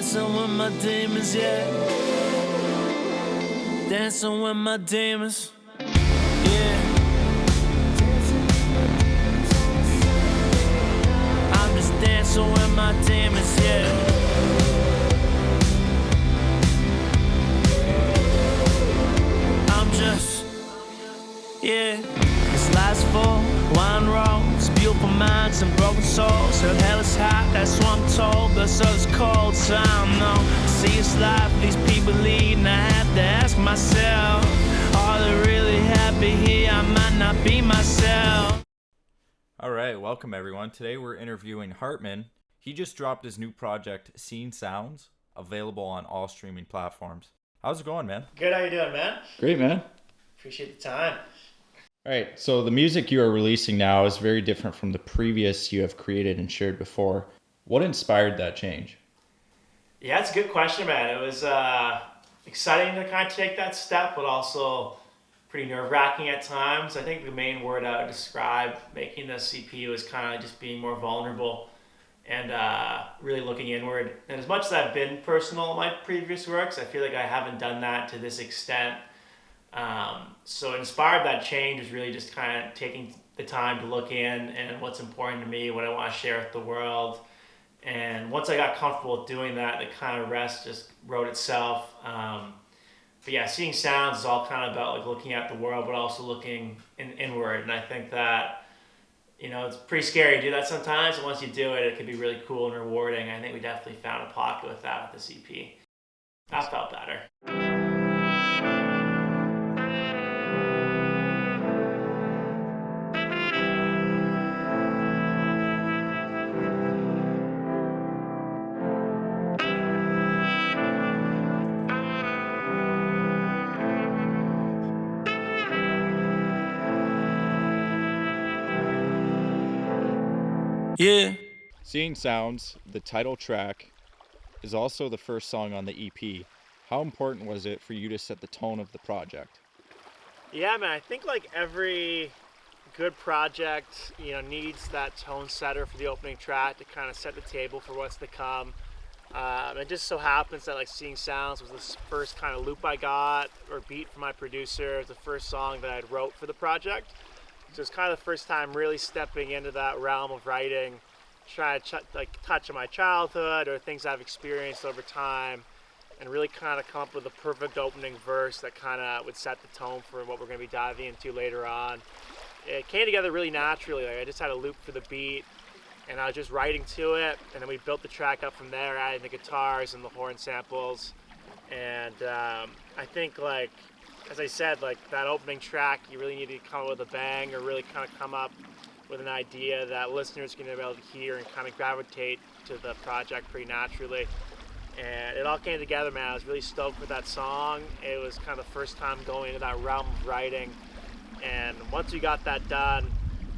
Dancing with my demons, yeah. Dancing with my demons, yeah. I'm just dancing with my demons, yeah. I'm just, yeah. This life's full, wine rolls, beautiful minds and broken souls. Hell, hell is hot, that's what I'm told, but so it's cold, so I don't know. See, it's life these people lead, and I have to ask myself, are they really happy here? I might not be myself. All right, welcome everyone. Today we're interviewing Hartman. He just dropped his new project, Seeing Sounds, available on all streaming platforms. How's it going, man? Good, how you doing, man? Great, man. Appreciate the time. All right, so the music you are releasing now is very different from the previous you have created and shared before. What inspired that change? Yeah, it's a good question, man. It was exciting to kind of take that step, but also pretty nerve-wracking at times. I think the main word I would describe making this EP was kind of just being more vulnerable and really looking inward. And as much as I've been personal in my previous works, I feel like I haven't done that to this extent. So inspired that change is really just kind of taking the time to look in and what's important to me, what I want to share with the world. And once I got comfortable with doing that, the kind of rest just wrote itself. But yeah, Seeing Sounds is all kind of about like looking at the world, but also looking inward. And I think that, you know, it's pretty scary to do that sometimes. And once you do it, it can be really cool and rewarding. I think we definitely found a pocket with that with this EP. That felt better. Yeah. Seeing Sounds, the title track, is also the first song on the EP. How important was it for you to set the tone of the project? Yeah, man, I think like every good project, you know, needs that tone setter for the opening track to kind of set the table for what's to come. It just so happens that like Seeing Sounds was the first kind of loop I got or beat from my producer. It was the first song that I wrote for the project. So it's kind of the first time really stepping into that realm of writing, trying to touch on my childhood or things I've experienced over time, and really kind of come up with a perfect opening verse that kind of would set the tone for what we're going to be diving into later on. It came together really naturally. Like I just had a loop for the beat, and I was just writing to it, and then we built the track up from there, adding the guitars and the horn samples. And I think, like, as I said, like that opening track, you really need to come up with a bang or really kind of come up with an idea that listeners are going to be able to hear and kind of gravitate to the project pretty naturally. And it all came together, man. I was really stoked with that song. It was kind of the first time going into that realm of writing. And once we got that done,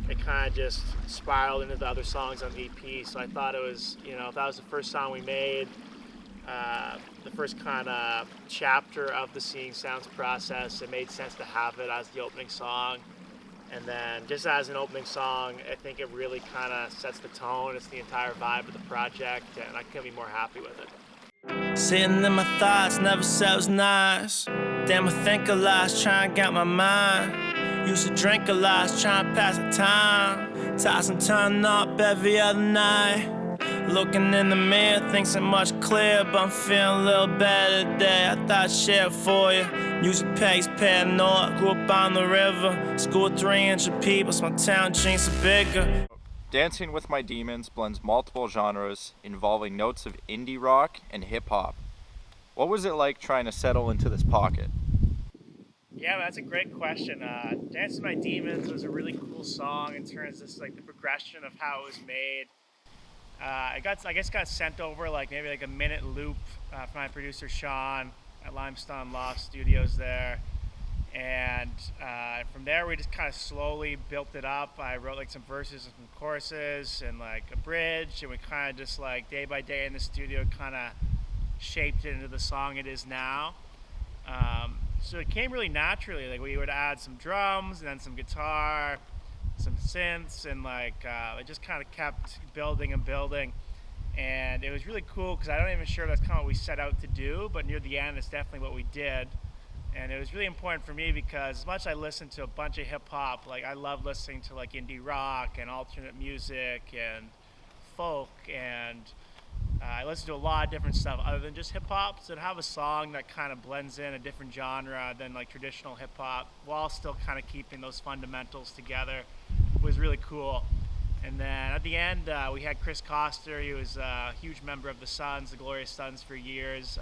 it kind of just spiraled into the other songs on the EP. So I thought it was, you know, if that was the first song we made, the first kind of chapter of the Seeing Sounds process, it made sense to have it as the opening song. And then just as an opening song, I think it really kind of sets the tone. It's the entire vibe of the project, and I couldn't be more happy with it. Sitting in my thoughts, never said it was nice. Damn, I think a lot, trying to get my mind. Used to drink a lot, trying to pass the time. Toss and turn up every other night. Looking in the mirror, things ain't much clearer, but I'm feeling a little better today. I thought I'd share it for you. Music pace, paranoid, grew up on the river. School 300 people, so my town dreams are bigger. Dancing with My Demons blends multiple genres involving notes of indie rock and hip-hop. What was it like trying to settle into this pocket? Yeah, that's a great question. Dancing with My Demons was a really cool song in terms of like the progression of how it was made. I got sent over like maybe like a minute loop from my producer Sean at Limestone Loft studios there, and from there we just kind of slowly built it up. I wrote like some verses and some choruses and like a bridge, and we kind of just like day by day in the studio kind of shaped it into the song it is now. So it came really naturally. Like we would add some drums and then some guitar, some synths, and like it just kind of kept building and building. And it was really cool because I don't even sure that's kind of what we set out to do, but near the end, it's definitely what we did. And it was really important for me because as much as I listened to a bunch of hip hop, like I love listening to like indie rock and alternate music and folk, and I listen to a lot of different stuff other than just hip hop. So to have a song that kind of blends in a different genre than like traditional hip hop while still kind of keeping those fundamentals together was really cool. And then at the end, we had Chris Coster. He was a huge member of the Suns, the Glorious Suns, for years.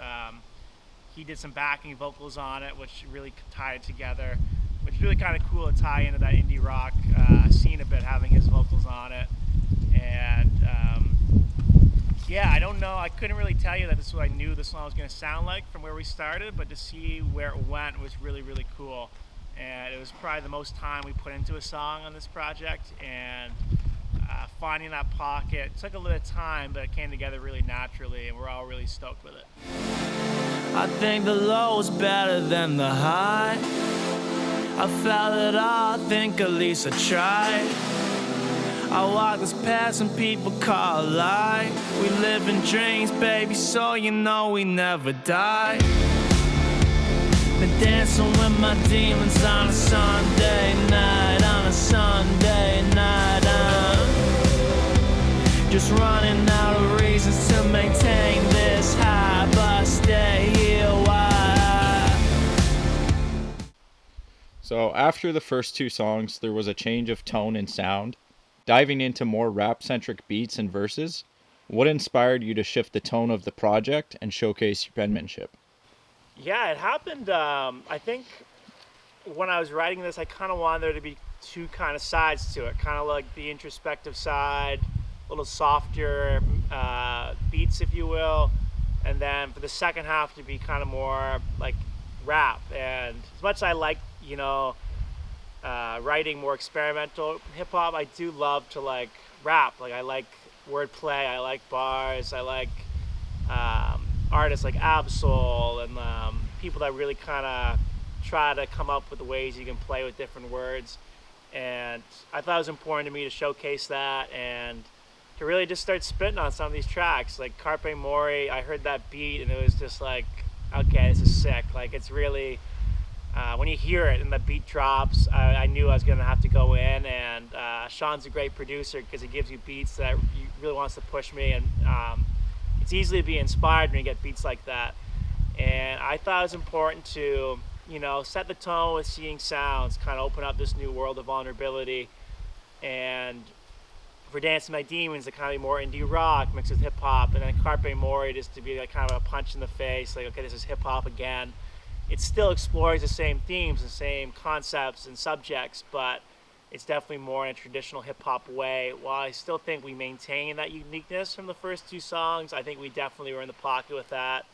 He did some backing vocals on it, which really tied it together, which is really kind of cool to tie into that indie rock scene a bit, having his vocals on it. And yeah, I don't know. I couldn't really tell you that this is what I knew the song was going to sound like from where we started, but to see where it went was really, really cool. And it was probably the most time we put into a song on this project, and finding that pocket took a little time, but it came together really naturally, and we're all really stoked with it. I think the low's better than the high. I felt it all, I think at least I tried. I walk this path some people call a lie. We live in dreams, baby, so you know we never die. Been dancing with my demons on a Sunday night, on a Sunday night. I'm just running out of reasons to maintain this high, but stay here why. So after the first two songs, there was a change of tone and sound, diving into more rap-centric beats and verses. What inspired you to shift the tone of the project and showcase your penmanship? Yeah, it happened. I think when I was writing this, I kind of wanted there to be two kind of sides to it, kind of like the introspective side, a little softer beats, if you will, and then for the second half to be kind of more like rap. And as much as I like, writing more experimental hip hop, I do love to like rap. Like I like wordplay, I like bars, I like artists like Absol and people that really kind of try to come up with the ways you can play with different words. And I thought it was important to me to showcase that and to really just start spitting on some of these tracks. Like Carpe Mori, I heard that beat and it was just like, okay, this is sick. Like it's really, when you hear it and the beat drops, I knew I was going to have to go in. And Sean's a great producer because he gives you beats that he really wants to push me. And it's easy to be inspired when you get beats like that. And I thought it was important to, set the tone with Seeing Sounds, kind of open up this new world of vulnerability. And for Dancing My Demons, to kind of be more indie rock mixed with hip hop. And then Carpe Mori just to be like kind of a punch in the face, like, okay, this is hip hop again. It still explores the same themes, the same concepts and subjects, but it's definitely more in a traditional hip-hop way. While I still think we maintain that uniqueness from the first two songs, I think we definitely were in the pocket with that.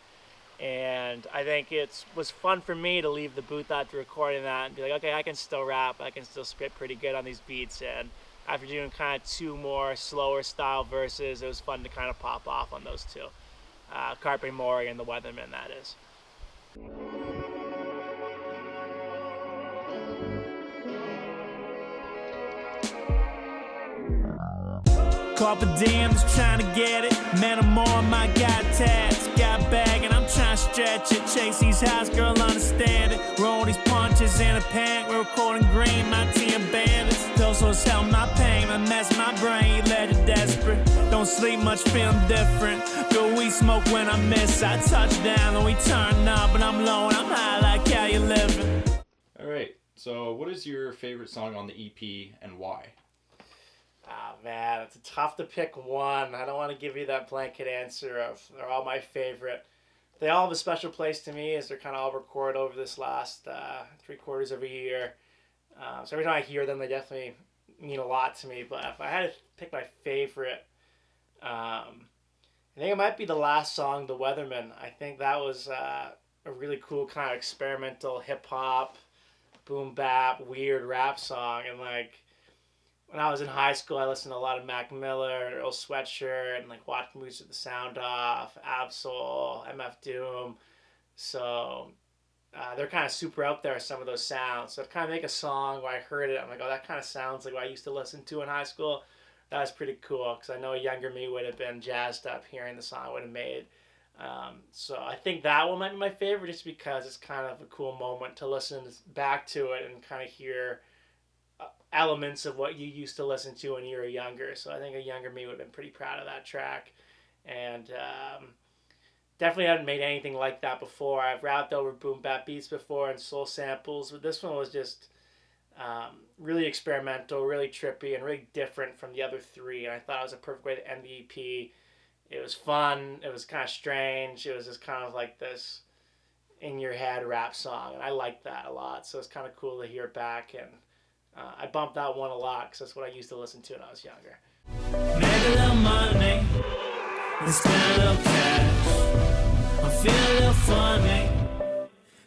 And I think it was fun for me to leave the booth after recording that and be like, okay, I can still rap, I can still spit pretty good on these beats. And after doing kind of two more slower style verses, it was fun to kind of pop off on those two. Carpe Mori and The Weatherman, that is. Carpe diem, just trying to get it. Man, I'm on my got tats, got bag, and I'm trying to stretch it. Chase these house, girl, understand it. Roll these punches in a pan. We're recording green, my team bandits. Those hoes help my pain, I mess my brain, let it desperate. Don't sleep much, feeling different. Go we smoke when I miss. I touch down and we turn up, but I'm low and I'm high, like how you living. All right. So, what is your favorite song on the EP and why? Oh man, it's tough to pick one. I don't want to give you that blanket answer of they're all my favorite. They all have a special place to me as they're kind of all recorded over this last 3/4 of a year. So every time I hear them, they definitely mean a lot to me. But if I had to pick my favorite, I think it might be the last song, The Weatherman. I think that was a really cool kind of experimental hip hop, boom bap, weird rap song. And like, when I was in high school, I listened to a lot of Mac Miller and Earl Sweatshirt and like watched movies with the sound off, Absol, MF Doom. So they're kind of super out there, some of those sounds. So to kind of make a song where I heard it, I'm like, oh, that kind of sounds like what I used to listen to in high school. that was pretty cool because I know a younger me would have been jazzed up hearing the song I would have made. So I think that one might be my favorite just because it's kind of a cool moment to listen back to it and kind of hear elements of what you used to listen to when you were younger. So I think a younger me would have been pretty proud of that track. And definitely haven't made anything like that before. I've rapped over boom bap beats before and soul samples, but this one was just really experimental, really trippy, and really different from the other three. And I thought it was a perfect way to end the EP. It was fun. It was kind of strange. It was just kind of like this in your head rap song, and I liked that a lot. So it's kind of cool to hear it back, and I bumped that one a lot because that's what I used to listen to when I was younger. Make a little money and spend a little cash. I feel a little funny,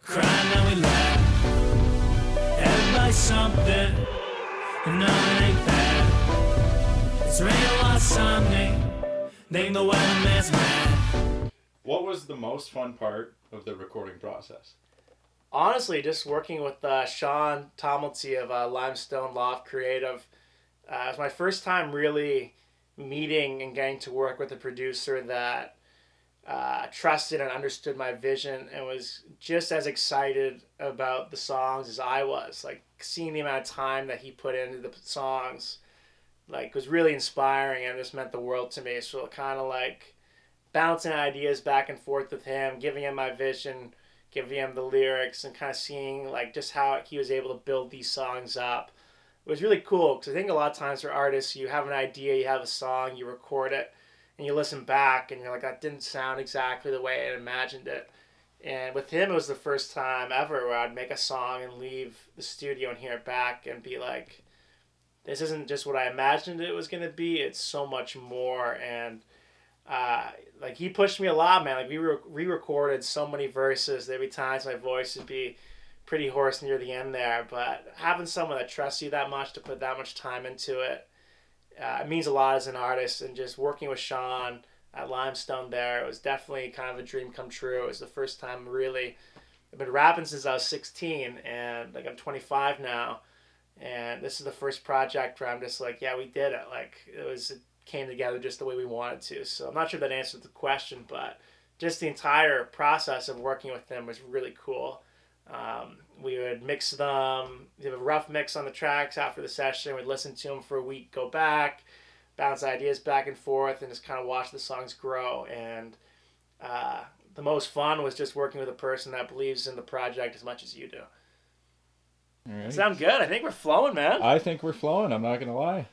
crying now we laugh. Everybody's something, and nothing ain't bad. It's raining while Sunday, they the weatherman's mad. What was the most fun part of the recording process? Honestly, just working with Sean Tomalty of Limestone Loft Creative. It was my first time really meeting and getting to work with a producer that trusted and understood my vision and was just as excited about the songs as I was. Like, seeing the amount of time that he put into the songs, like, was really inspiring and just meant the world to me. So kind of like bouncing ideas back and forth with him, giving him my vision, giving him the lyrics, and kind of seeing like just how he was able to build these songs up. It was really cool because I think a lot of times for artists, you have an idea, you have a song, you record it, and you listen back, and you're like, that didn't sound exactly the way I imagined it. And with him, it was the first time ever where I'd make a song and leave the studio and hear it back and be like, this isn't just what I imagined it was going to be, it's so much more. And like, he pushed me a lot, man. Like, we re-recorded so many verses. There'd be times my voice would be pretty hoarse near the end there, but having someone that trusts you that much to put that much time into it, it means a lot as an artist. And just working with Sean at Limestone there, it was definitely kind of a dream come true. It was the first time really, I've been rapping since I was 16, and like I'm 25 now, and this is the first project where I'm just like, yeah, we did it. Like, it came together just the way we wanted to. So I'm not sure that answered the question, but just the entire process of working with them was really cool. We would mix them, have a rough mix on the tracks after the session. We'd listen to them for a week, go back, bounce ideas back and forth, and just kind of watch the songs grow. And the most fun was just working with a person that believes in the project as much as you do. All right. Sound good? I think we're flowing, man. I think we're flowing, I'm not going to lie.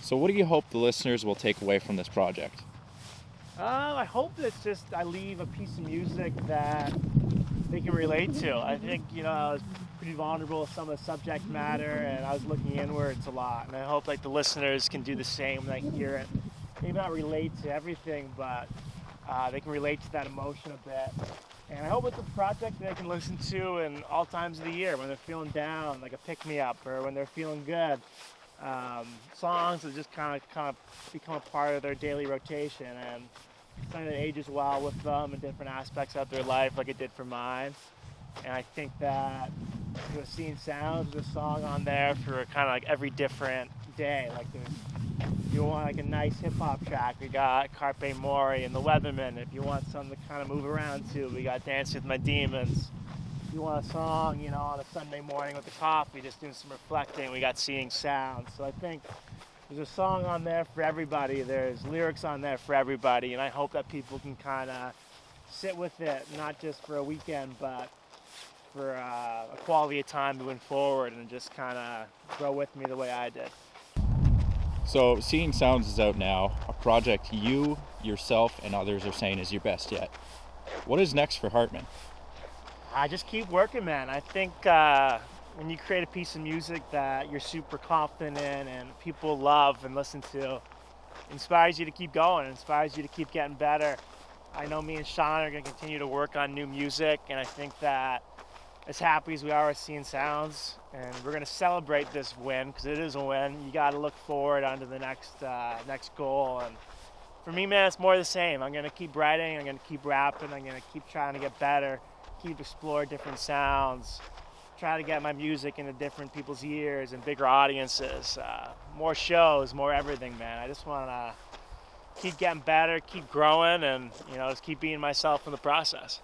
So what do you hope the listeners will take away from this project? I hope that I leave a piece of music that they can relate to. I think, I was pretty vulnerable with some of the subject matter, and I was looking inwards a lot. And I hope like the listeners can do the same when they hear it. Maybe not relate to everything, but they can relate to that emotion a bit. And I hope it's a project they can listen to in all times of the year, when they're feeling down, like a pick-me-up, or when they're feeling good. Songs that just kind of become a part of their daily rotation, and something that ages well with them in different aspects of their life, like it did for mine. And I think that Seeing Sounds is a song on there for kind of like every different day. Like, if you want like a nice hip hop track, we got Carpe Mori and the Weathermen. If you want something to kind of move around to, we got Dance with My Demons. If you want a song, on a Sunday morning with the coffee, just doing some reflecting, we got Seeing Sounds. So I think there's a song on there for everybody. There's lyrics on there for everybody, and I hope that people can kind of sit with it, not just for a weekend, but for a quality of time moving forward, and just kind of grow with me the way I did. So Seeing Sounds is out now, a project you, yourself, and others are saying is your best yet. What is next for Hartman? I just keep working, man. I think when you create a piece of music that you're super confident in and people love and listen to, it inspires you to keep going, it inspires you to keep getting better. I know me and Sean are going to continue to work on new music, and I think that as happy as we are with Seeing Sounds, and we're going to celebrate this win because it is a win, you got to look forward onto the next goal. And for me, man, it's more of the same. I'm going to keep writing, I'm going to keep rapping, I'm going to keep trying to get better, keep exploring different sounds, try to get my music into different people's ears and bigger audiences, more shows, more everything, man. I just want to keep getting better, keep growing, and just keep being myself in the process.